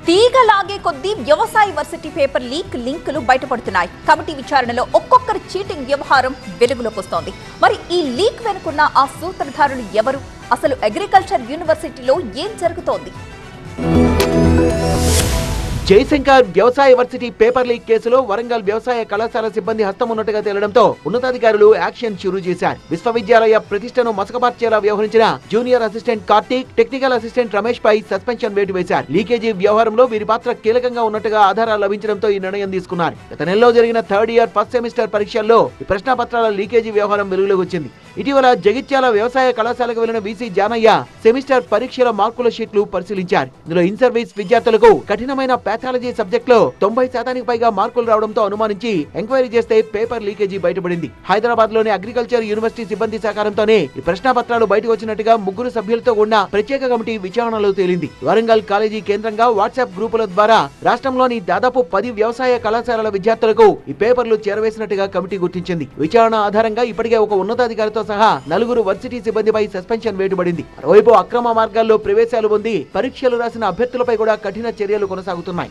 తీగలాగే కొద్దీ వ్యవసాయ varsity paper లింకులు బయటపడుతున్నాయి. కమిటీ విచారణలో ఒక్కొక్కరి చీటింగ్ వ్యవహారం వెలుగులోకి వస్తోంది. మరి ఈ లీక్ వెనుకున్న ఆ సూత్రధారులు ఎవరు? అసలు అగ్రికల్చర్ యూనివర్సిటీలో ఏం జరుగుతోంది? జయశంకర్ వ్యవసాయ వర్సిటీ పేపర్ లీక్ కేసులో వరంగల్ వ్యవసాయ కళాశాల సిబ్బంది హస్తం ఉన్నట్టుగా తేలడంతో ఉన్నతాధికారులు యాక్షన్ షురూ చేశారు. విశ్వవిద్యాలయ ప్రతిష్టను మసకబార్చేలా వ్యవహరించిన junior assistant Karthik, technical assistant Ramesh పై సస్పెన్షన్ వేటు వేశారు. లీకేజీ వ్యవహారంలో వీరి పాత్ర కీలకంగా ఉన్నట్టుగా ఆధారాలు లభించడంతో ఈ నిర్ణయం తీసుకున్నారు. గత నెలలో జరిగిన థర్డ్ ఇయర్ ఫస్ట్ సెమిస్టర్ పరీక్షల్లో ఈ ప్రశ్నాపత్రాల లీకేజీ వ్యవహారం వెలుగులోకి వచ్చింది. ఇటీవల జగిత్యాల వ్యవసాయ కళాశాలకు వెళ్లిన వీసీ జానయ్య సెమిస్టర్ పరీక్షల మార్కుల షీట్లు పరిశీలించారు. ఇందులో ఇన్ సర్వీస్ విద్యార్థులకు కఠినమైన పాథాలజీ సబ్జెక్ట్ లో 90% పైగా మార్కులు రావడంతో అనుమానించి ఎంక్వైరీ చేస్తే పేపర్ లీకేజీ బయటపడింది. హైదరాబాద్ లోని అగ్రికల్చర్ యూనివర్సిటీ సిబ్బంది సహకారంతోనే ఈ ప్రశ్నాపత్రాలు బయటకు వచ్చినట్టుగా 3 సభ్యులతో ఉన్న ప్రత్యేక కమిటీ విచారణలో తేలింది. వరంగల్ కాలేజీ కేంద్రంగా వాట్సాప్ గ్రూపుల ద్వారా రాష్ట్రంలోని దాదాపు 10 వ్యవసాయ కళాశాలల విద్యార్థులకు ఈ పేపర్లు చేరవేసినట్టుగా కమిటీ గుర్తించింది. విచారణ ఆధారంగా ఇప్పటికే ఒక ఉన్నతాధికారితో సహా 4 వర్సిటీ సిబ్బందిపై సస్పెన్షన్ వేటుపడింది. మరోవైపు అక్రమ మార్గాల్లో ప్రవేశాలు పొంది పరీక్షలు రాసిన అభ్యర్థులపై కూడా కఠిన చర్యలు కొనసాగుతున్నాయి.